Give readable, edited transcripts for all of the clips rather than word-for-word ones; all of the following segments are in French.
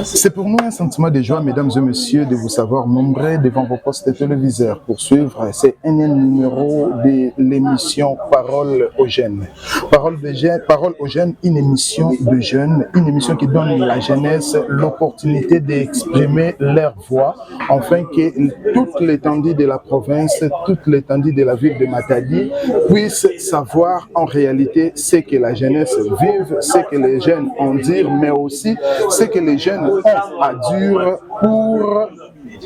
C'est pour nous un sentiment de joie, mesdames et messieurs, de vous savoir nombreux devant vos postes téléviseurs pour suivre ces énième numéro de l'émission Parole aux jeunes. Parole aux jeunes, une émission de jeunes, une émission qui donne à la jeunesse l'opportunité d'exprimer leur voix, afin que toute l'étendue de la province, toute l'étendue de la ville de Matadi puisse savoir en réalité ce que la jeunesse vive, ce que les jeunes ont à dire, mais aussi ce que les jeunes ont à dire pour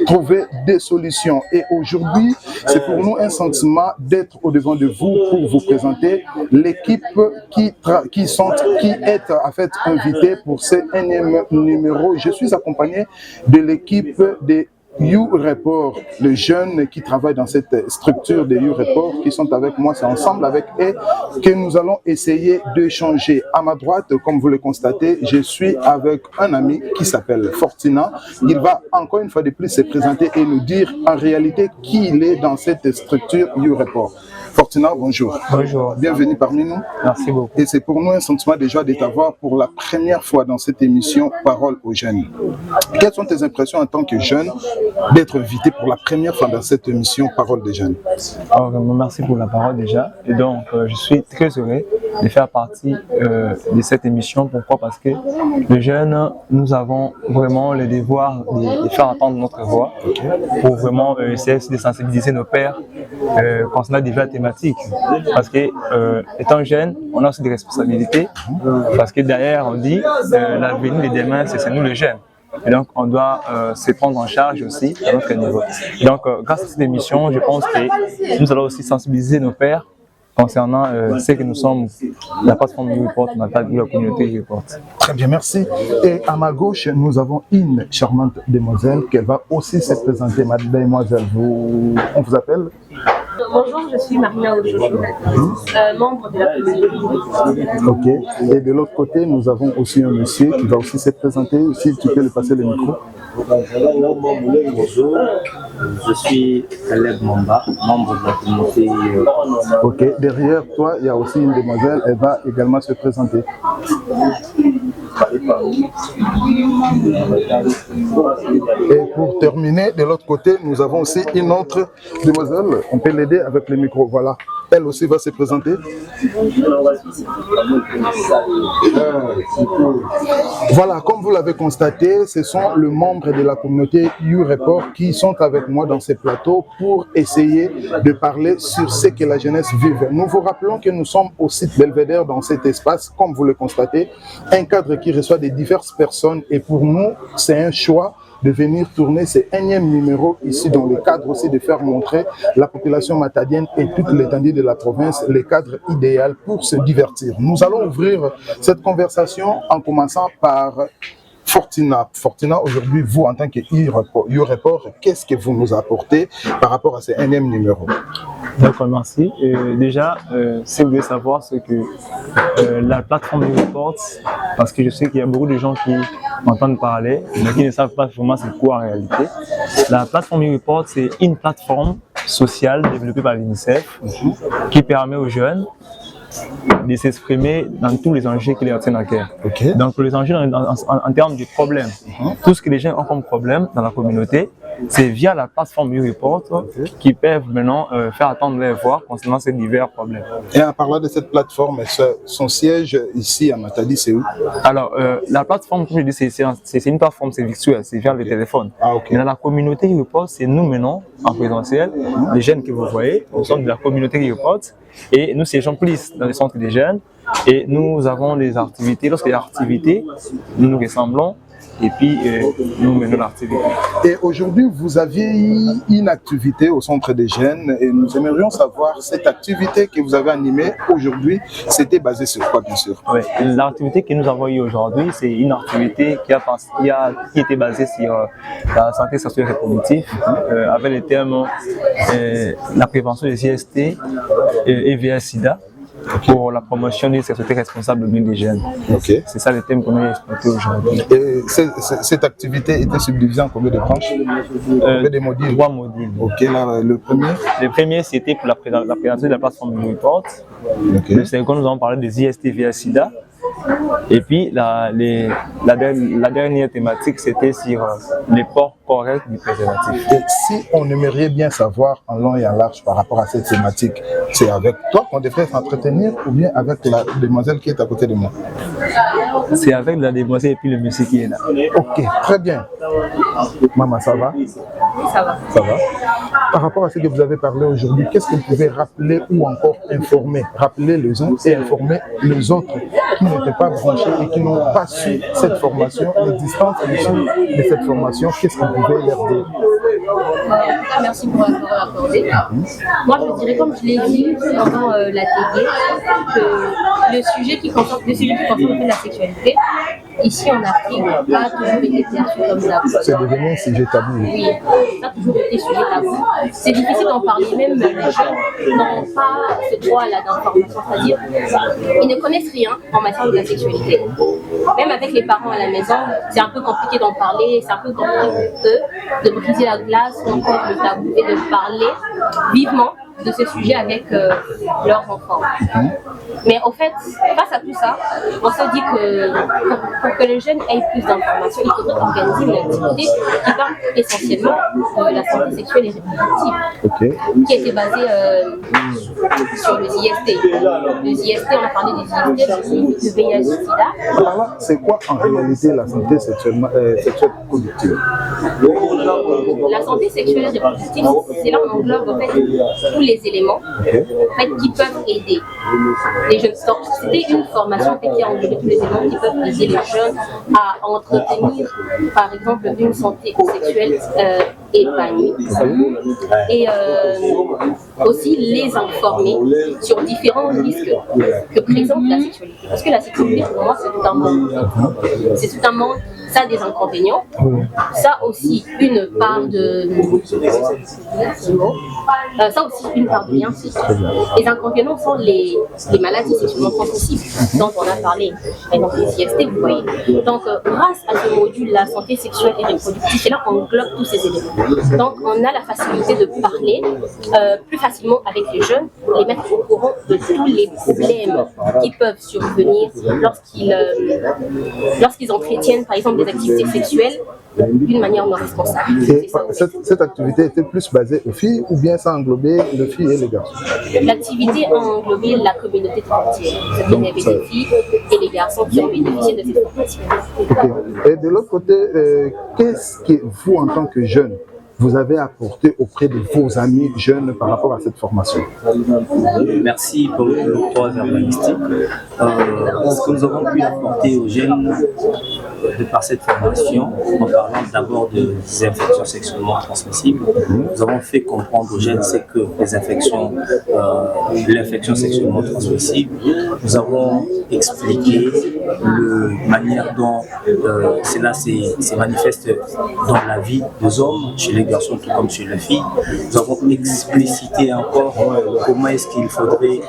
trouver des solutions. Et aujourd'hui, c'est pour nous un sentiment d'être au-devant de vous pour vous présenter l'équipe qui est en fait invitée pour ce énième numéro. Je suis accompagné de l'équipe de YouReport, les jeunes qui travaillent dans cette structure de YouReport qui sont avec moi. C'est ensemble avec eux que nous allons essayer d'échanger. À ma droite, comme vous le constatez, je suis avec un ami qui s'appelle Fortina. Il va encore une fois de plus se présenter et nous dire en réalité qui il est dans cette structure YouReport. Fortina, bonjour. Bonjour. Bienvenue parmi nous. Merci beaucoup. Et c'est pour nous un sentiment de joie de t'avoir pour la première fois dans cette émission Parole aux jeunes. Quelles sont tes impressions en tant que jeune d'être invité pour la première fois dans cette émission Parole des jeunes? Alors, merci pour la parole déjà. Et donc, je suis très heureux de faire partie de cette émission. Pourquoi? Parce que les jeunes, nous avons vraiment le devoir de faire entendre notre voix pour vraiment essayer de sensibiliser nos pairs concernant diverses thématiques. Parce que étant jeune, on a aussi des responsabilités. Parce que derrière, on dit l'avenir de demain, c'est nous les jeunes. Et donc, on doit se prendre en charge aussi à notre niveau. Et donc, grâce à cette émission, je pense que nous allons aussi sensibiliser nos pairs concernant ce que nous sommes, la plateforme YouReport, on appelle la communauté YouReport. Très bien, merci. Et à ma gauche, nous avons une charmante demoiselle qui va aussi se présenter. Mademoiselle, on vous appelle? Bonjour, je suis Marina Ojojo, membre de la communauté. Ok. Et de l'autre côté, nous avons aussi un monsieur qui va aussi se présenter. Si tu peux lui passer le micro. Bonjour, je suis Caleb Mamba, membre de la communauté. Ok. Derrière toi, il y a aussi une demoiselle. Elle va également se présenter. Et pour terminer, de l'autre côté, nous avons aussi une autre demoiselle. On peut l'aider avec le micro. Voilà. Elle aussi va se présenter. Voilà, comme vous l'avez constaté, ce sont les membres de la communauté YouReport qui sont avec moi dans ces plateaux pour essayer de parler sur ce que la jeunesse vive. Nous vous rappelons que nous sommes au site Belvédère dans cet espace, comme vous le constatez, un cadre qui reçoit de diverses personnes et pour nous, c'est un choix de venir tourner ces énièmes numéros ici dans le cadre aussi de faire montrer la population matadienne et toute l'étendue de la province le cadre idéal pour se divertir. Nous allons ouvrir cette conversation en commençant par Fortina. Fortina, aujourd'hui, vous en tant que YouReport, qu'est-ce que vous nous apportez par rapport à ces énièmes numéros? D'accord, merci. Déjà, si vous voulez savoir ce que la plateforme YouReport, parce que je sais qu'il y a beaucoup de gens qui entendent parler, mais qui ne savent pas vraiment c'est quoi en réalité. La plateforme YouReport, c'est une plateforme sociale développée par l'UNICEF qui permet aux jeunes de s'exprimer dans tous les enjeux qui les tiennent à cœur. Okay. Donc les enjeux en termes de problèmes, tout ce que les gens ont comme problème dans la communauté, c'est via la plateforme YouReport qui peuvent maintenant faire attendre leur voix concernant ces divers problèmes. Et en parlant de cette plateforme, son siège ici à Matadi, c'est où? Alors, la plateforme, comme je dis, c'est une plateforme, c'est virtuel, c'est via le téléphone. Ah, okay. Mais dans la communauté YouReport, c'est nous menons en présentiel, les jeunes que vous voyez, nous sommes de la communauté YouReport et nous siégeons plus dans les centres des jeunes et nous avons des activités. Lorsqu'il y a activités, nous nous ressemblons. Et puis, nous menons l'activité. Et aujourd'hui, vous aviez une activité au Centre des Jeunes et nous aimerions savoir, cette activité que vous avez animée aujourd'hui, c'était basé sur quoi, bien sûr? Oui, l'activité que nous avons eue aujourd'hui, c'est une activité qui était basée sur la santé sexuelle et reproductive, avec les termes la prévention des IST et VIH-Sida. Pour la promotion d'une sexualité responsable au milieu des jeunes. Okay. C'est ça le thème qu'on a exploité aujourd'hui. Et cette activité était subdivisée en combien de branches? Combien de modules? 3 modules. Ok, là, le premier? Le premier, c'était pour la présentation de la plateforme YouReport. Okay. Le second, nous avons parlé des IST VIH-Sida. Et puis la dernière thématique, c'était sur les ports corrects du préservatif. Et si on aimerait bien savoir en long et en large par rapport à cette thématique, c'est avec toi qu'on devrait s'entretenir ou bien avec la demoiselle qui est à côté de moi? C'est avec la demoiselle et puis le monsieur qui est là. Ok, très bien. Maman, ça va? Ça va. Ça va. Par rapport à ce que vous avez parlé aujourd'hui, qu'est-ce que vous pouvez rappeler ou encore informer? Rappeler les uns et informer les autres qui n'étaient pas branchés et qui n'ont pas su cette formation, l'existence de cette formation. Qu'est-ce que vous pouvez leur dire? Merci pour l'avoir accordé. Moi, je dirais, comme je l'ai dit pendant l'atelier, que le sujet qui concerne la sexualité, ici en Afrique, a toujours été perçu comme tabou. C'est devenu un sujet tabou. Oui, ça a toujours été sujet tabou. C'est difficile d'en parler, même les gens n'ont pas ce droit-là d'information, c'est-à-dire ils ne connaissent rien en matière de la sexualité. Même avec les parents à la maison, c'est un peu compliqué d'en parler, c'est un peu compliqué pour eux de briser la glace, encore le tabou, et de parler vivement de ce sujet avec leurs enfants. Mais au fait, face à tout ça, on se dit que pour que les jeunes aient plus d'informations, il faudrait organiser une activité qui parle essentiellement de la santé sexuelle et reproductive, qui a été basée sur le IST. Le IST, on a parlé des IST, le VIH-Sida. Alors là, c'est quoi en réalité la santé sexuelle reproductive? La santé sexuelle et reproductive, c'est là où on englobe en fait tous les éléments en fait, qui peuvent aider les jeunes. C'était une formation qui a englobé tous les éléments qui peuvent aider les jeunes à entretenir, par exemple, une santé sexuelle épanouie et aussi les informer sur différents risques que présente la sexualité. Parce que la sexualité, pour moi, c'est tout un monde. C'est tout un monde. Ça a des inconvénients, ça aussi une part de ça aussi une part de bien. Les inconvénients sont les maladies sexuellement transmissibles dont on a parlé, et donc les IST, vous voyez. Donc grâce à ce module, la santé sexuelle et reproductive, c'est là qu'on englobe tous ces éléments. Donc on a la facilité de parler plus facilement avec les jeunes, les mettre au courant de tous les problèmes qui peuvent survenir lorsqu'ils entretiennent par exemple des activités sexuelles d'une manière non responsable. Et cette activité était plus basée aux filles ou bien ça englobait les filles et les garçons? L'activité a englobé la communauté tout entière. C'est-à-dire qu'il y avait des filles et les garçons qui ont bénéficié de cette formation. Et de l'autre côté, qu'est-ce que vous, en tant que jeune, vous avez apporté auprès de vos amis jeunes par rapport à cette formation? Merci pour le trois verbalistiques. Ce que nous avons pu apporter aux jeunes de par cette formation, en parlant d'abord des infections sexuellement transmissibles, nous avons fait comprendre aux jeunes c'est que les infections, l'infection sexuellement transmissible, nous avons expliqué la manière dont cela se manifeste dans la vie des hommes, chez les garçons tout comme chez les filles. Nous avons explicité encore comment est-ce qu'il faudrait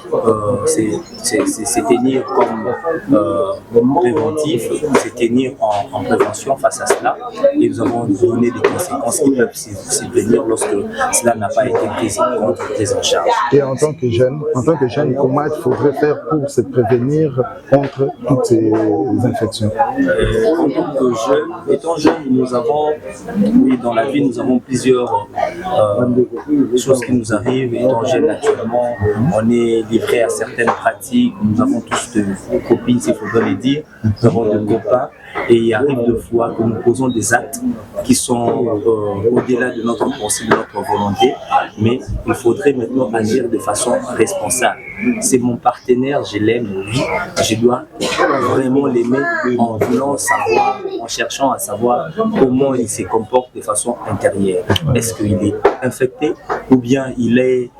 se tenir comme préventif, se tenir en prévention face à cela, et nous avons donné des conséquences qui peuvent subvenir lorsque cela n'a pas été pris en compte, pris en charge. Et en tant que jeune, comment il faudrait faire pour se prévenir contre toutes ces infections? En tant que jeune, étant jeune, nous avons, oui, dans la vie, nous avons plusieurs choses qui nous arrivent. Étant jeune, actuellement, on est livré à certaines pratiques. Nous avons tous de copines, s'il faudrait les dire. Nous avons de copains. Et il arrive de fois que nous posons des actes qui sont au-delà de notre pensée, de notre volonté, mais il faudrait maintenant agir de façon responsable. C'est mon partenaire, je l'aime, oui, je dois vraiment l'aimer en voulant savoir, en cherchant à savoir comment il se comporte de façon intérieure. Est-ce qu'il est infecté ou bien il est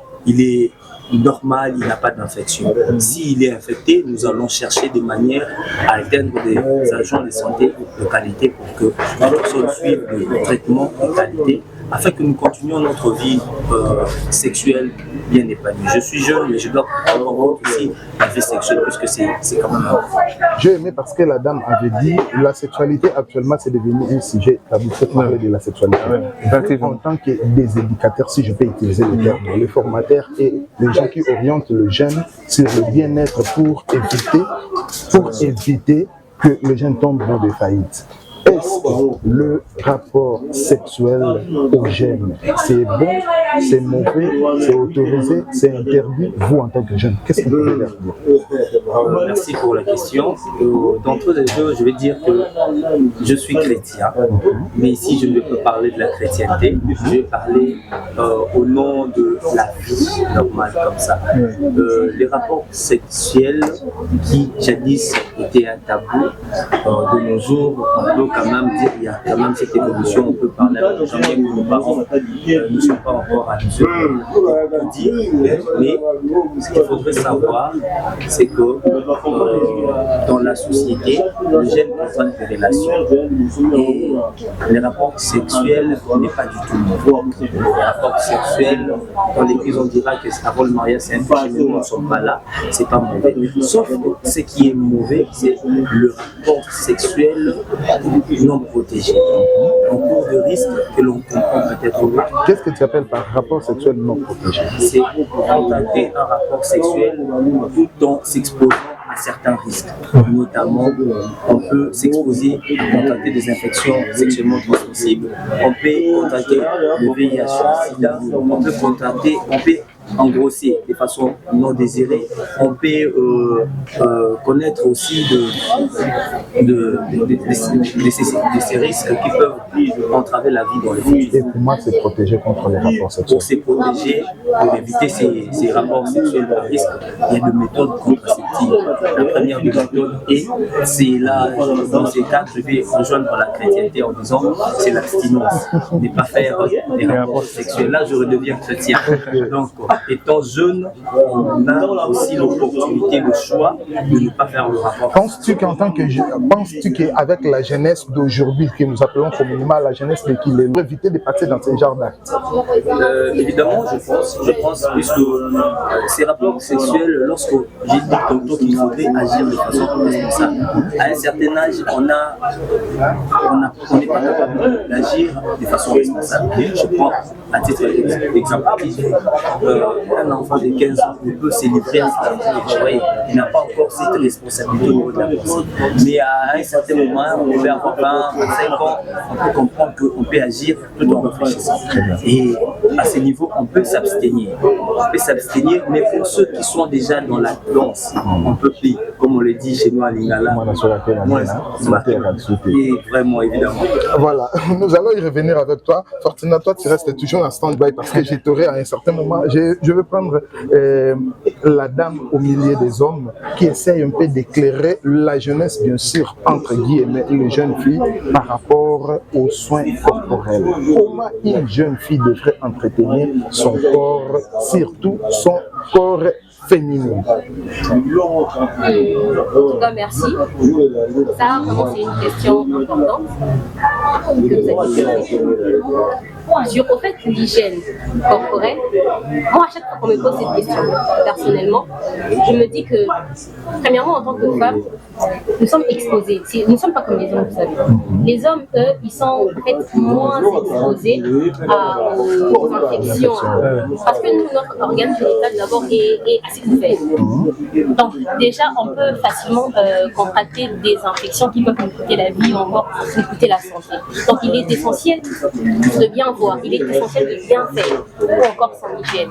normal, il n'a pas d'infection. S'il est infecté, nous allons chercher des manières à atteindre des agents de santé de qualité pour que la personne suive le traitement de qualité afin que nous continuions notre vie sexuelle bien épanouie. Je suis jeune, mais je dois prendre en compte aussi la vie sexuelle puisque c'est quand même important. J'ai aimé parce que la dame avait dit la sexualité actuellement c'est devenu un sujet tabou. Vous parler de la sexualité. En tant que des éducateurs, si je peux utiliser le terme, les formateurs et les gens qui orientent le jeune sur le bien-être pour éviter que le jeune tombe dans des faillites. Est-ce que le rapport sexuel aux jeunes, c'est bon, c'est mauvais, c'est autorisé, c'est interdit? Vous, en tant que jeune, qu'est-ce que vous pouvez leur dire? Merci pour la question. D'entre les deux, je vais dire que je suis chrétien, mais ici je ne peux parler de la chrétienté, je vais parler au nom de la vie normale comme ça. Les rapports sexuels qui jadis étaient un tabou, de nos jours, on peut quand même dire qu'il y a quand même cette évolution, on peut parler avec les gens, bien que nos parents ne sont pas encore à mesure de dire, mais ce qu'il faudrait savoir, c'est que dans la société, le jeune comprend des relations et les rapports sexuels n'est pas du tout mauvais. Les rapports sexuels, dans l'église on dira que avant le mariage c'est un péché, mais nous ne sommes pas là, c'est pas mauvais. Sauf que ce qui est mauvais, c'est le rapport sexuel non protégé. On court de risques que l'on comprend peut-être pas. Qu'est-ce que tu appelles par rapport sexuel non protégé? C'est contacter un rapport sexuel tout en s'exposant à certains risques. Notamment, on peut s'exposer à contracter des infections sexuellement transmissibles, on peut contracter le VIH, le sida, on peut engrosser de façon non désirée, on peut connaître aussi de ces risques qui peuvent entraver la vie dans le futur. Et comment se protéger contre les rapports sexuels? Pour se protéger, pour éviter ces rapports sexuels à risque, il y a des méthodes contraceptives. La première des méthodes, et c'est là, dans ces cas, je vais rejoindre la chrétienté en disant c'est l'abstinence. Ne pas faire des rapports sexuels. Là, je redeviens chrétien. Donc, étant jeune, on a aussi l'opportunité, le choix de ne pas faire le rapport. Penses-tu qu'avec la jeunesse d'aujourd'hui, que nous appelons communément la jeunesse de qu'il est, éviter de passer dans ce genre d'actes? Évidemment, je pense, puisque ces rapports sexuels, lorsque j'ai dit tantôt qu'il faudrait agir de façon responsable, à un certain âge, on n'est pas capable d'agir de façon responsable. Je prends à titre d'exemple, un enfant de 15 ans ne peut se livrer à cette activité. Il n'a pas encore cette responsabilité au niveau de la pensée. Mais à un certain moment, on peut avoir 20, 25 ans, on peut comprendre qu'on peut agir tout en réfléchissant. Et à ce niveau, on peut s'abstenir. On peut s'abstenir, mais pour ceux qui sont déjà dans la danse, on peut plus, comme on le dit chez nous à Lingala. Et vraiment, évidemment. Voilà, nous allons y revenir avec toi. Fortuna, toi, tu restes toujours en stand-by parce que je t'aurai à un certain moment. Je veux prendre la dame au milieu des hommes qui essaye un peu d'éclairer la jeunesse, bien sûr, entre guillemets, les jeunes filles par rapport aux soins corporels. Comment une jeune fille devrait entretenir son corps, surtout son corps féminin? En tout cas, merci. Ça, vraiment, c'est une question importante que vous avez posée. Sur au fait l'hygiène corporelle, moi à chaque fois qu'on me pose cette question, personnellement, je me dis que premièrement en tant que femme, nous sommes exposés. Nous ne sommes pas comme les hommes, vous savez. Les hommes, eux, ils sont en fait moins exposés aux infections. Parce que nous, notre organe génital d'abord est assez ouvert. Donc déjà, on peut facilement contracter des infections qui peuvent nous coûter la vie ou encore nous coûter la santé. Donc il est essentiel de bien voir, il est essentiel de bien faire ou encore sans hygiène,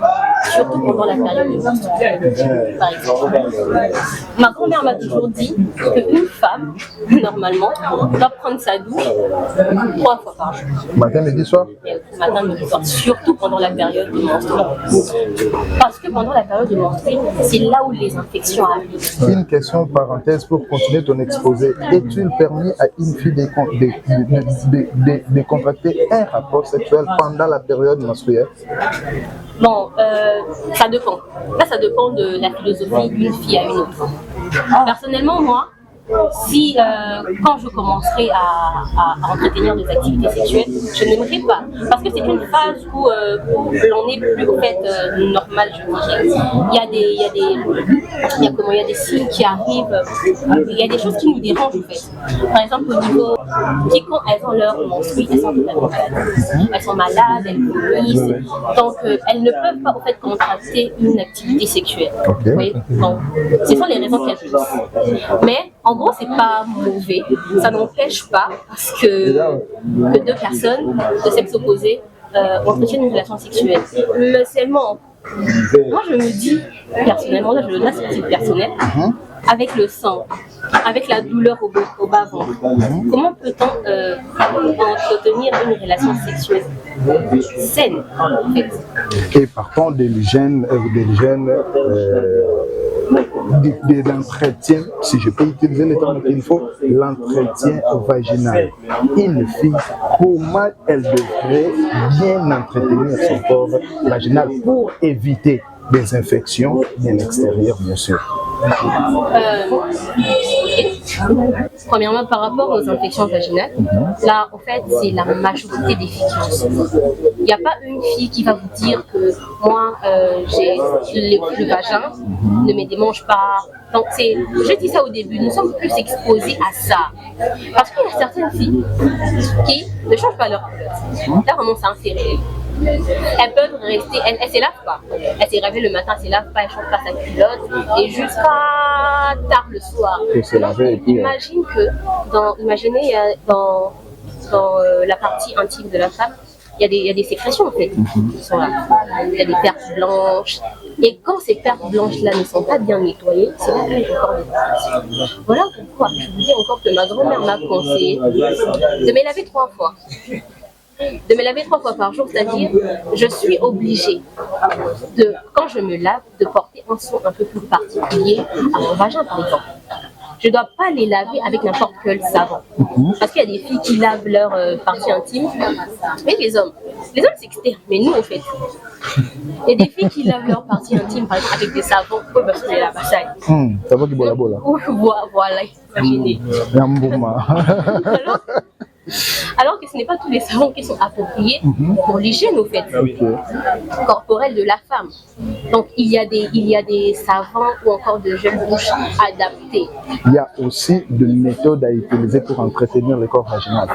surtout pendant la période de menstruation, par exemple. Ma grand-mère m'a toujours dit qu'une femme, normalement, doit prendre sa douche 3 fois par jour. Matin, midi, soir? Matin, midi, soir, surtout pendant la période de menstruation. Parce que pendant la période de menstruation, c'est là où les infections arrivent. Une question parenthèse pour continuer ton exposé. Est-il permis à une fille de contracter un rapport sexuel pendant la période menstruelle? Bon, ça dépend. Là, ça dépend de la philosophie d'une fille à une autre. Personnellement, moi, si quand je commencerai à entretenir des activités sexuelles, je n'aimerais pas. Parce que c'est une phase où l'on n'est plus au fait normal, je dirais. Il y a des signes qui arrivent, il y a des choses qui nous dérangent en fait. Par exemple, au niveau, quand elles ont leur menstrues, elles sont totalement malades. Elles sont malades, elles vomissent. Donc, elles ne peuvent pas en fait contracter une activité sexuelle. Okay. Oui, donc, ce sont les raisons qu'elles poussent. Mais en gros, c'est pas mauvais. Ça n'empêche pas que deux personnes de sexe opposé entretiennent une relation sexuelle. Mais seulement, moi je me dis personnellement, là c'est personnel, avec le sang, avec la douleur au bas-ventre, comment peut-on entretenir une relation sexuelle saine en fait? Et partant de l'entretien, si je peux utiliser le terme qu'il faut, l'entretien vaginal. Une fille, comment elle devrait bien entretenir son corps vaginal pour éviter des infections de l'extérieur, bien sûr. Premièrement, par rapport aux infections vaginales, là, en fait, c'est la majorité des filles qui en souffrent. Il n'y a pas une fille qui va vous dire que moi, j'ai le vagin, ne me démange pas. Donc, je dis ça au début, nous sommes plus exposés à ça. Parce qu'il y a certaines filles qui ne changent pas leur culotte. Là, vraiment, c'est un fait. Elles peuvent rester, elles ne se lavent pas. Elles se réveillent le matin, elles ne se lavent pas, elles ne changent pas sa culotte et jusqu'à tard le soir. Imagine que imaginez dans la partie intime de la femme, il y a des sécrétions en fait qui sont là. Il y a des pertes blanches. Et quand ces pertes blanches-là ne sont pas bien nettoyées, c'est là qu'il y a encore des infections. Voilà pourquoi je vous dis encore que ma grand-mère m'a conseillé de me laver 3 fois. De me laver 3 fois par jour, c'est-à-dire je suis obligée quand je me lave, de porter un soin un peu plus particulier à mon vagin par exemple. Je ne dois pas les laver avec n'importe quel savon. Parce qu'il y a des filles qui lavent leur partie intime, mais les hommes c'est externe, mais nous on fait tout. Il y a des filles qui lavent leur partie intime par exemple avec des savons, parce que c'est la bataille. Ça va qui boit la bola. Voilà, imaginez. Alors que ce n'est pas tous les savons qui sont appropriés pour l'hygiène au fait corporelle de la femme. Donc il y a des savons ou encore de gel douche adaptés. Il y a aussi des méthodes à utiliser pour entretenir le corps vaginal.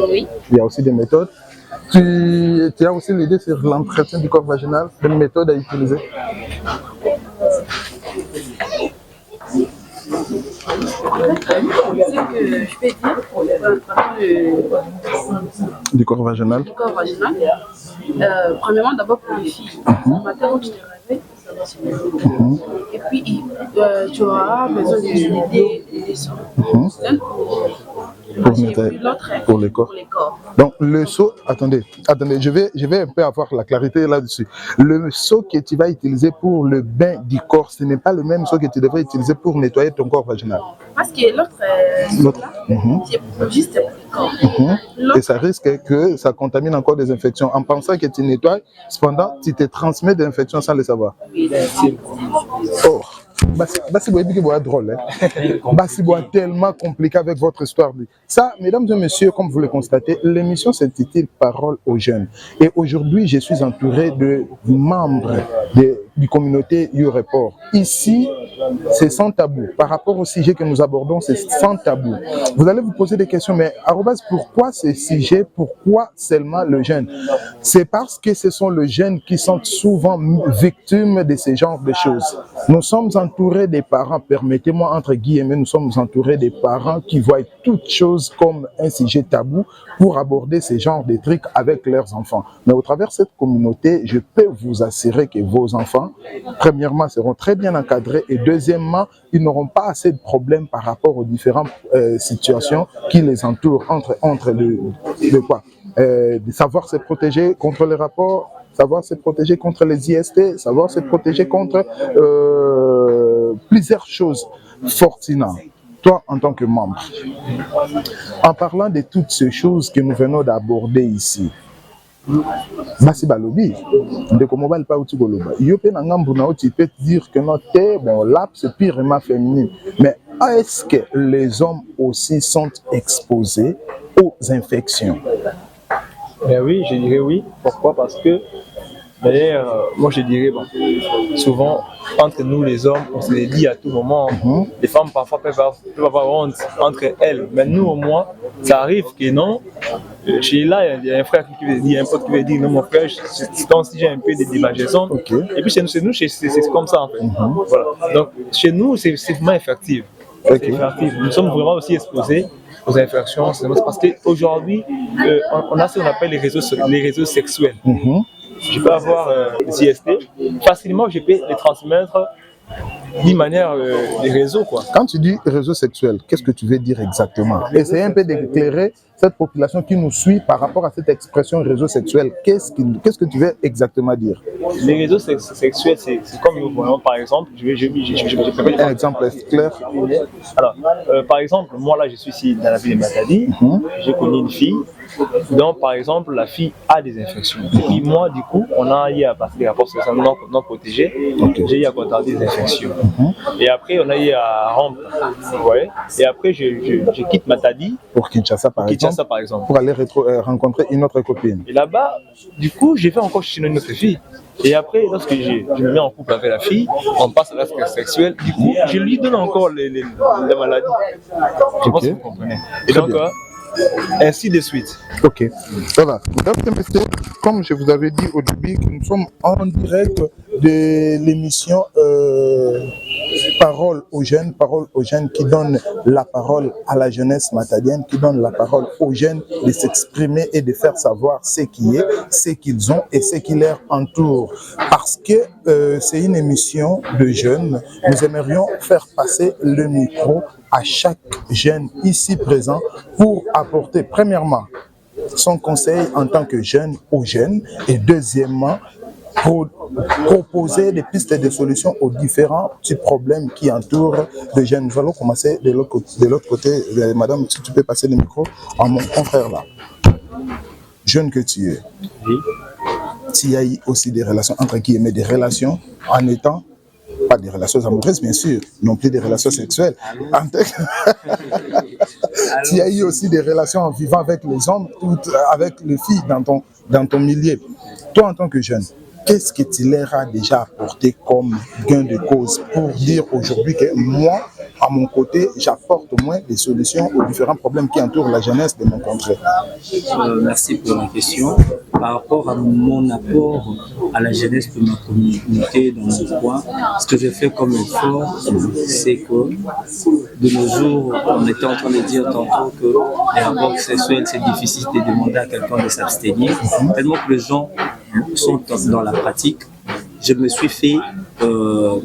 Oui. Il y a aussi des méthodes. Tu as aussi l'idée sur l'entretien du corps vaginal, des méthodes à utiliser? Ce que je peux dire pour du corps vaginal. Premièrement, d'abord pour les filles. Le matin, quand tu te réveilles, ça va se lever. Et puis, tu auras besoin des sons. Pour les corps. Donc le seau, attendez, je vais un peu avoir la clarité là-dessus. Le seau que tu vas utiliser pour le bain du corps, ce n'est pas le même seau que tu devrais utiliser pour nettoyer ton corps vaginal. Parce que l'autre c'est juste pour le corps. Et ça risque que ça contamine encore des infections. En pensant que tu nettoies, cependant, tu te transmets des infections sans le savoir. Oh. Bassi Boy drôle, Bassi Boy tellement compliqué avec votre histoire. Ça, mesdames et messieurs, comme vous le constatez, l'émission s'intitule Parole aux jeunes. Et aujourd'hui, je suis entouré de membres du communauté YouReport. Ici, c'est sans tabou. Par rapport au sujet que nous abordons, c'est sans tabou. Vous allez vous poser des questions, mais pourquoi ce sujet? Pourquoi seulement le jeune? C'est parce que ce sont les jeunes qui sont souvent victimes de ce genre de choses. Nous sommes entourés des parents, permettez-moi entre guillemets, nous sommes entourés des parents qui voient toutes choses comme un sujet tabou pour aborder ce genre de trucs avec leurs enfants. Mais au travers de cette communauté, je peux vous assurer que vos enfants, premièrement, seront très bien encadrés et deuxièmement, ils n'auront pas assez de problèmes par rapport aux différentes situations qui les entourent de savoir se protéger contre les rapports, savoir se protéger contre les IST, savoir se protéger contre plusieurs choses. Fortina, toi en tant que membre, en parlant de toutes ces choses que nous venons d'aborder ici, basi balobi ndeko mobali pa uti koloba yo pe na ngambu na tu peux dire que non bon là c'est purement féminin mais est-ce que les hommes aussi sont exposés aux infections? Ben oui, je dirais oui. Pourquoi? Parce que d'ailleurs, moi je dirais, bon, souvent, entre nous les hommes, on se les dit à tout moment. Les femmes parfois peuvent avoir honte entre elles. Mais nous au moins, ça arrive que non. Chez là, il y a un frère qui veut dire, un pote qui veut dire, non mon frère, donc si j'ai un peu de démangeaison. Et puis chez nous c'est comme ça en fait. Voilà. Donc chez nous, c'est vraiment effectif. Nous sommes vraiment aussi exposés aux infections. C'est parce qu'aujourd'hui, on a ce qu'on appelle les réseaux sexuels. Je peux avoir des IST, facilement je peux les transmettre d'une manière des réseaux. Quoi. Quand tu dis réseau sexuel, qu'est-ce que tu veux dire exactement? Essayez un peu d'éclairer cette population qui nous suit par rapport à cette expression réseau sexuel. Qu'est-ce que tu veux exactement dire? Les réseaux sexuels, c'est comme nous voyons par exemple, je peux un exemple clair. Alors, par exemple, moi là je suis ici dans la ville de Matadi, j'ai connu une fille, donc par exemple la fille a des infections. Et puis moi du coup, on a eu à passer des rapports sexuels non protégés, j'ai eu à contracter des infections. Et après on a eu à rompre, vous voyez. Et après je quitte Matadi pour Kinshasa par exemple. Pour aller rencontrer une autre copine. Et là-bas, du coup, je vais encore chez une autre fille. Et après, lorsque je me mets en couple avec la fille, on passe à l'aspect sexuel. Du coup, je lui donne encore les maladies. Je pense que vous comprenez. Et donc, ainsi de suite. Ok. Voilà. Comme je vous avais dit au début, nous sommes en direct de l'émission Parole aux jeunes qui donne la parole à la jeunesse matadienne, qui donne la parole aux jeunes de s'exprimer et de faire savoir ce qui est, ce qu'ils ont et ce qui leur entoure. Parce que c'est une émission de jeunes, nous aimerions faire passer le micro à chaque jeune ici présent pour apporter premièrement son conseil en tant que jeune aux jeunes et deuxièmement proposer des pistes de solutions aux différents petits problèmes qui entourent les jeunes. Nous allons commencer de l'autre côté. Madame, si tu peux passer le micro à mon confrère là. Jeune que tu es, tu y a eu aussi des relations entre guillemets, des relations en étant pas des relations amoureuses bien sûr, non plus des relations sexuelles. Tu y a eu aussi des relations en vivant avec les hommes ou avec les filles dans ton milieu. Toi en tant que jeune, qu'est-ce que tu leur as déjà apporté comme gain de cause pour dire aujourd'hui que moi, à mon côté, j'apporte au moins des solutions aux différents problèmes qui entourent la jeunesse de mon contrée? Merci pour la question. Par rapport à mon apport à la jeunesse de ma communauté dans mon coin, ce que je fais comme effort, c'est que de nos jours, on était en train de dire tantôt que les rapports sexuels, c'est difficile de demander à quelqu'un de s'abstenir, tellement que les gens sont dans la pratique. Je me suis fait, je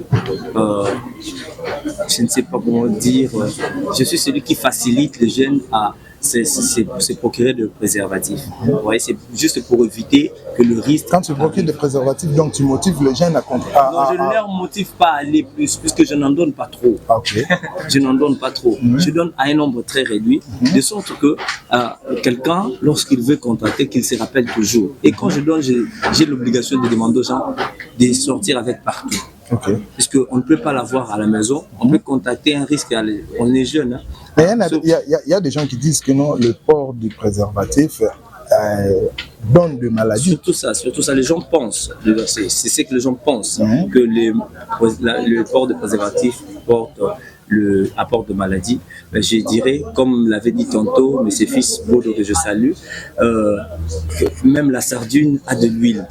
ne sais pas comment dire, je suis celui qui facilite les jeunes à se procurer de préservatifs. Ouais, c'est juste pour éviter que le risque... Quand tu procures des préservatifs, donc tu motives les jeunes à... Non, je ne leur motive pas à aller plus, puisque je n'en donne pas trop. Okay. Je n'en donne pas trop. Je donne à un nombre très réduit, de sorte que quelqu'un, lorsqu'il veut contacter, qu'il se rappelle toujours. Et quand je donne, j'ai l'obligation de demander aux gens de sortir avec partout. Okay. Puisqu'on ne peut pas l'avoir à la maison, on peut contacter un risque, on est jeune. Hein. Mais il y a des gens qui disent que non, le port du préservatif donne des maladies. Surtout ça, les gens pensent, c'est ce que les gens pensent, que le port de préservatif apporte de maladies. Mais je dirais, comme l'avait dit tantôt M. Fils Bodo que je salue, que même la sardine a de l'huile.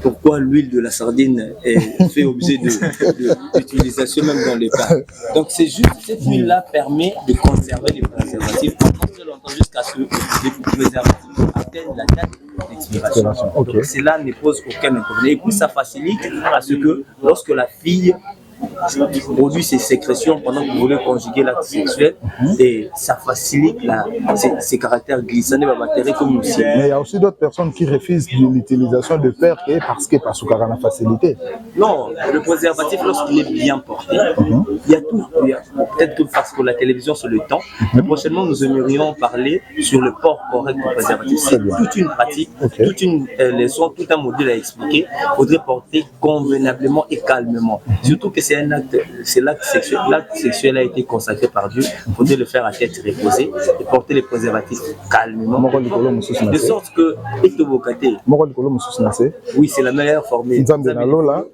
Pourquoi l'huile de la sardine est fait objet d'utilisation même dans les plats. Donc c'est juste, cette huile-là permet de conserver les préservatifs pendant très longtemps jusqu'à ce que les préservatifs atteignent la date d'expiration. Okay. Donc cela ne pose aucun inconvénient. Et puis ça facilite à ce que lorsque la fille produit ses sécrétions pendant que vous voulez conjuguer l'acte sexuel et ça facilite ces caractères glissants de la matière comme aussi. Mais il y a aussi d'autres personnes qui refusent l'utilisation de fer parce que parce qu'il y a la facilité. Non, le préservatif, lorsqu'il est bien porté, il y a tout. Peut-être que parce que la télévision, c'est le temps, mais prochainement, nous aimerions parler sur le port correct du préservatif. C'est toute une pratique, toute une leçon, tout un module à expliquer. Il faudrait porter convenablement et calmement. Surtout que c'est un acte, c'est l'acte sexuel. L'acte sexuel a été consacré par Dieu. Il faudrait le faire à tête reposée et porter les préservatifs calmement. De sorte que, oui, c'est la meilleure formule.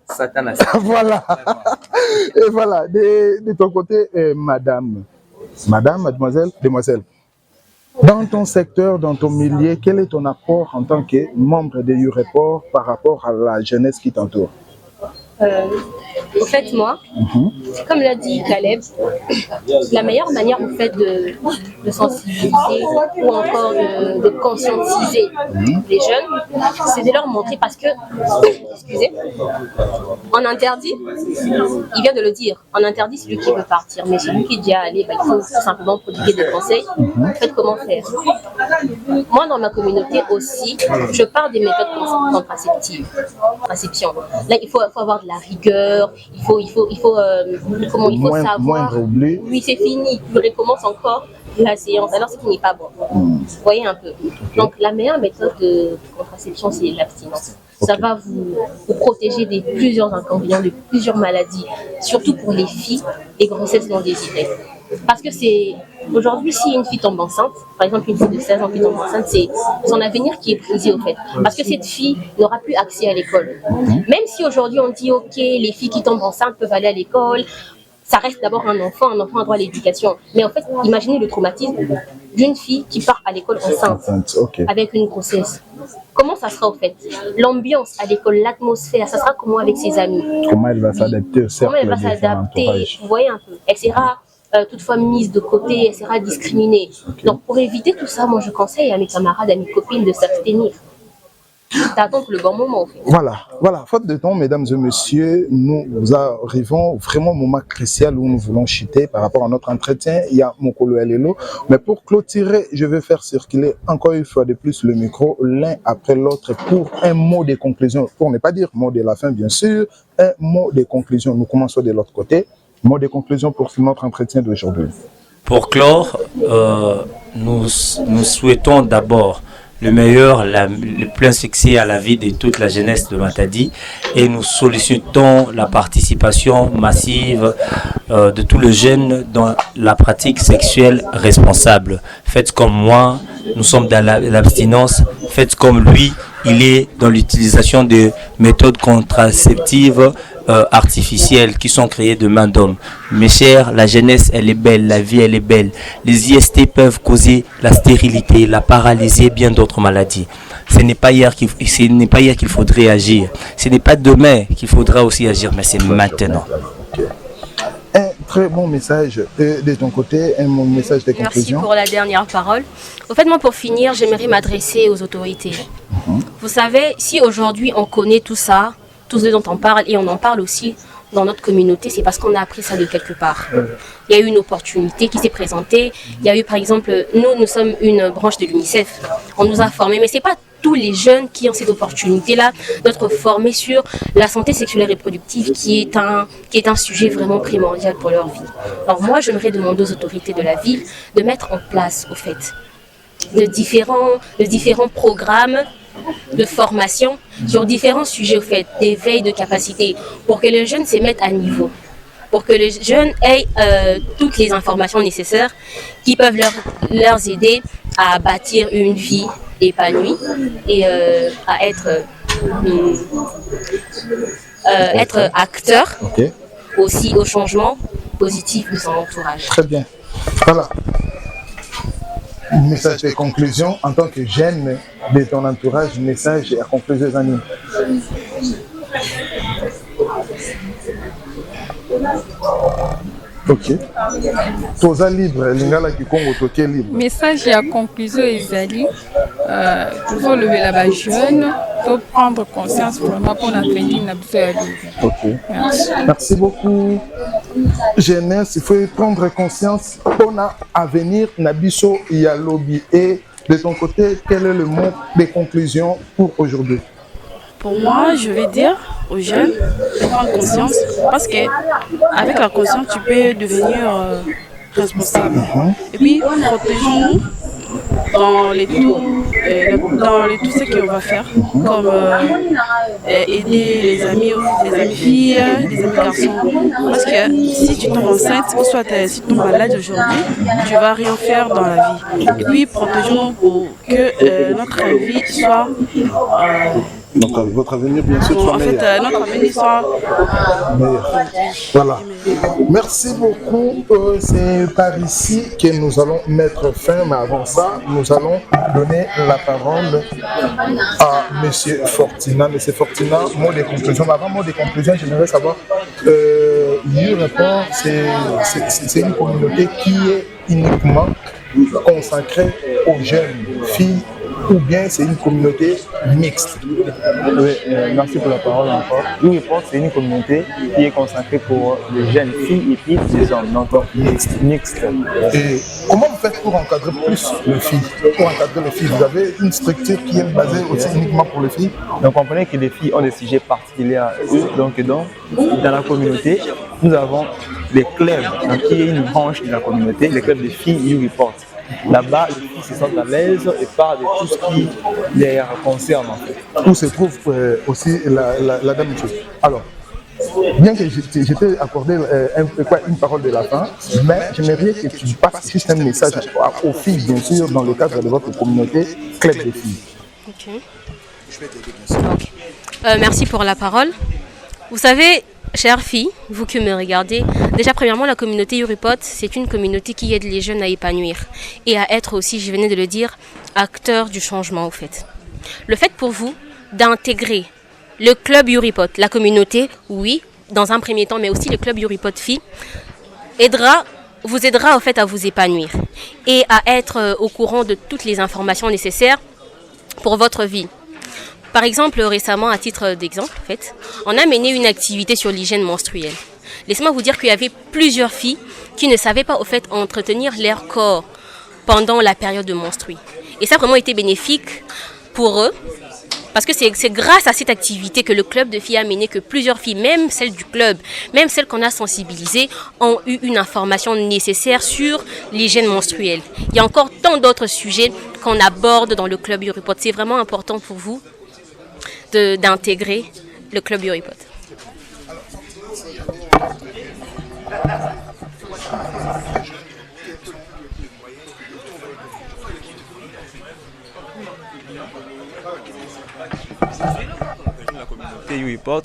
Satan. Voilà. Et voilà. De ton côté, madame, demoiselle. Dans ton secteur, dans ton milieu, quel est ton apport en tant que membre de YouReport par rapport à la jeunesse qui t'entoure? Au fait, moi, comme l'a dit Caleb, la meilleure manière en fait de sensibiliser ou encore de conscientiser les jeunes, c'est de leur montrer parce que, excusez, on interdit, il vient de le dire, on interdit celui qui veut partir, mais celui qui est déjà allé, il faut tout simplement prodiguer des conseils. En fait, comment faire? Moi, dans ma communauté aussi, je parle des méthodes contraceptives. Là, il faut avoir de la rigueur, il faut savoir. Oui, c'est fini, tu recommences encore la séance, alors ce qui n'est pas bon. Vous voyez un peu. Donc la meilleure méthode de contraception, c'est l'abstinence. Ça va vous protéger de plusieurs inconvénients, de plusieurs maladies, surtout pour les filles et grossesses non désirées. Parce que c'est aujourd'hui, si une fille tombe enceinte, par exemple une fille de 16 ans qui tombe enceinte, c'est son avenir qui est brisé au fait. Parce que cette fille n'aura plus accès à l'école. Même si aujourd'hui on dit ok, les filles qui tombent enceintes peuvent aller à l'école, ça reste d'abord un enfant a droit à l'éducation. Mais en fait, imaginez le traumatisme d'une fille qui part à l'école enceinte avec une grossesse. Comment ça sera au fait? L'ambiance à l'école, l'atmosphère, ça sera comment avec ses amis? Comment elle va s'adapter au cercle? Comment elle va s'adapter? Vous voyez un peu. Elle sera toutefois mise de côté, elle sera discriminée. Donc pour éviter tout ça, moi je conseille à mes camarades, à mes copines de s'abstenir. D'attendre le bon moment. En fait. Voilà. Faute de temps, mesdames et messieurs, nous arrivons vraiment au moment crucial où nous voulons chuter par rapport à notre entretien. Il y a Mokolo Elelo. Mais pour clôturer, je vais faire circuler encore une fois de plus le micro, l'un après l'autre, pour un mot de conclusion. Pour ne pas dire mot de la fin, bien sûr, un mot de conclusion. Nous commençons de l'autre côté. Mot de conclusion pour notre entretien d'aujourd'hui. Pour clore, nous souhaitons d'abord le meilleur, le plein succès à la vie de toute la jeunesse de Matadi et nous sollicitons la participation massive de tous les jeunes dans la pratique sexuelle responsable. Faites comme moi, nous sommes dans l'abstinence, faites comme lui, il est dans l'utilisation de méthodes contraceptives artificielles qui sont créées de main d'homme. Mes chers, la jeunesse elle est belle, la vie elle est belle. Les IST peuvent causer la stérilité, la paralysie et bien d'autres maladies. Ce n'est pas hier qu'il faudrait agir. Ce n'est pas demain qu'il faudra aussi agir, mais c'est maintenant. Un très bon message de ton côté, un bon message de conclusion. Merci pour la dernière parole. Au fait, moi pour finir, j'aimerais m'adresser aux autorités. Vous savez, si aujourd'hui on connaît tout ça, tout ce dont on parle, et on en parle aussi dans notre communauté, c'est parce qu'on a appris ça de quelque part. Il y a eu une opportunité qui s'est présentée. Il y a eu par exemple, nous sommes une branche de l'UNICEF. On nous a formés, mais ce n'est pas tous les jeunes qui ont cette opportunité-là d'être formés sur la santé sexuelle et reproductive qui est un sujet vraiment primordial pour leur vie. Alors moi, j'aimerais demander aux autorités de la ville de mettre en place, au fait, de différents programmes de formation sur différents sujets, au fait, d'éveil de capacité, pour que les jeunes se mettent à niveau, pour que les jeunes aient toutes les informations nécessaires qui peuvent leur aider à bâtir une vie épanouie et à être acteur aussi au changement positif de son entourage. Très bien. Voilà. Message de conclusion en tant que jeune de ton entourage, message à conclure les années. Ok. Toza libre, lingala kikongo toke libre. Message à conclusion ezali toujours lever la jeune pour prendre conscience vraiment pour l'avenir na biso ya libre. Ok. Merci. Merci beaucoup. Jeunesse, il faut prendre conscience qu'on a à venir Nabiso Yalobi. Et de ton côté, quel est le mot de conclusion pour aujourd'hui? Pour moi, je vais dire aux jeunes de prendre conscience parce qu'avec la conscience, tu peux devenir responsable. Et puis, protégeons-nous dans les tout ce qu'on va faire, comme aider les amis filles, les amis garçons. Parce que si tu tombes enceinte ou soit si tu tombes malade aujourd'hui, tu vas rien faire dans la vie. Et puis, protégeons-nous pour que notre vie soit... Donc, votre avenir, bien sûr, soit meilleur. Notre avenir soit meilleur. Voilà. Merci beaucoup. C'est par ici que nous allons mettre fin, mais avant ça, nous allons donner la parole à M. Fortina. M. Fortina, mot de conclusion. Avant mot de conclusion, j'aimerais savoir, YouReport, c'est une communauté qui est uniquement consacrée aux jeunes filles, ou bien c'est une communauté mixte? Oui, merci pour la parole encore. YouReport, c'est une communauté qui est consacrée pour les jeunes filles et puis les hommes, donc mixte. Et comment vous faites pour encadrer plus les filles? Pour encadrer les filles, vous avez une structure qui est basée aussi uniquement pour les filles? Donc comprenez que les filles ont des sujets particuliers à eux. Donc dans la communauté, nous avons les clubs, donc, qui est une branche de la communauté, les clubs de filles YouReport. Là-bas, les filles se sentent à l'aise et parlent de tout ce qui les concerne en fait. Où se trouve aussi la dame ici. Alors, bien que je t'ai accordé une parole de la fin, mais j'aimerais que tu passes juste un message aux filles, bien sûr, dans le cadre de votre communauté Club des filles. Ok. Merci pour la parole. Vous savez, chères filles, vous qui me regardez, déjà premièrement la communauté YouReport, c'est une communauté qui aide les jeunes à épanouir et à être aussi, je venais de le dire, acteurs du changement au fait. Le fait pour vous d'intégrer le club YouReport, la communauté, oui, dans un premier temps, mais aussi le club YouReport filles, vous aidera au fait à vous épanouir et à être au courant de toutes les informations nécessaires pour votre vie. Par exemple, récemment, à titre d'exemple, en fait, on a mené une activité sur l'hygiène menstruelle. Laissez-moi vous dire qu'il y avait plusieurs filles qui ne savaient pas, au fait, entretenir leur corps pendant la période de menstrues. Et ça a vraiment été bénéfique pour eux, parce que c'est grâce à cette activité que le club de filles a mené que plusieurs filles, même celles du club, même celles qu'on a sensibilisées, ont eu une information nécessaire sur l'hygiène menstruelle. Il y a encore tant d'autres sujets qu'on aborde dans le club YouReport. C'est vraiment important pour vous d'intégrer le club YouReport. La communauté YouReport,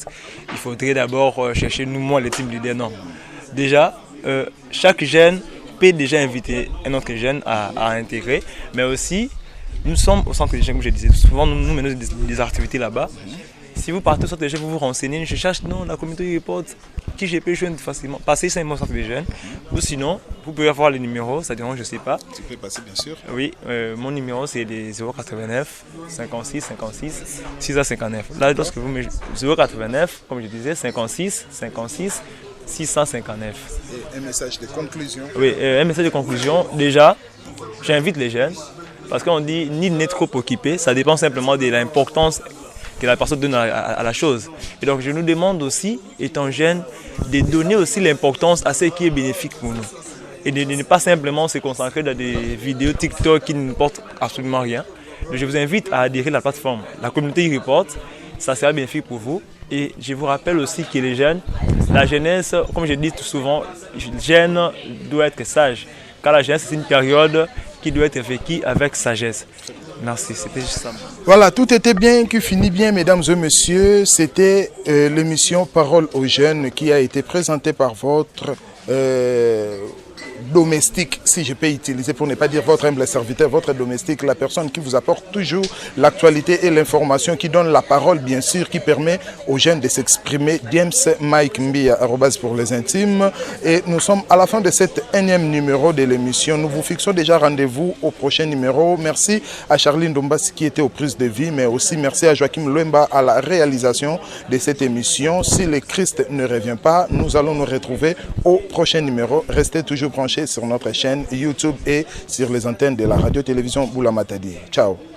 il faudrait d'abord chercher nous, les team leaders. Non. Déjà, chaque jeune peut déjà inviter un autre jeune à intégrer, mais aussi nous sommes au centre des jeunes, comme je disais, souvent nous menons des activités là-bas. Si vous partez au centre des jeunes, vous vous renseignez, je cherche la communauté YouReport, qui je peux joindre facilement. Passez simplement au centre des jeunes, ou sinon, vous pouvez avoir les numéros, ça dérange, je ne sais pas. Tu peux passer, bien sûr. Oui, mon numéro c'est les 089 56 56 659. Là, lorsque vous mettez 089, comme je disais, 56 56 659. Et un message de conclusion. Oui, un message de conclusion. Déjà, j'invite les jeunes. Parce qu'on dit ni n'est trop occupé, ça dépend simplement de l'importance que la personne donne à la chose. Et donc je nous demande aussi, étant jeune, de donner aussi l'importance à ce qui est bénéfique pour nous. Et de ne pas simplement se concentrer dans des vidéos TikTok qui ne portent absolument rien. Donc je vous invite à adhérer à la plateforme. La communauté YouReport, ça sera bénéfique pour vous. Et je vous rappelle aussi que les jeunes, la jeunesse, comme je dis tout souvent, le jeune doit être sage. Car la jeunesse, c'est une période qui doit être vécue avec sagesse. Merci, c'était juste ça. Voilà, tout était bien, qui finit bien, mesdames et messieurs. C'était l'émission Parole aux jeunes qui a été présentée par votre domestique, si je peux utiliser pour ne pas dire votre humble serviteur, votre domestique, la personne qui vous apporte toujours l'actualité et l'information, qui donne la parole, bien sûr, qui permet aux jeunes de s'exprimer. James Mike Mbia, @ pour les intimes. Et nous sommes à la fin de cet énième numéro de l'émission. Nous vous fixons déjà rendez-vous au prochain numéro. Merci à Charline Dombas qui était aux prises de vie, mais aussi merci à Joachim Lemba à la réalisation de cette émission. Si le Christ ne revient pas, nous allons nous retrouver au prochain numéro. Restez toujours branchés sur notre chaîne YouTube et sur les antennes de la radio-télévision Boula Matadi. Ciao.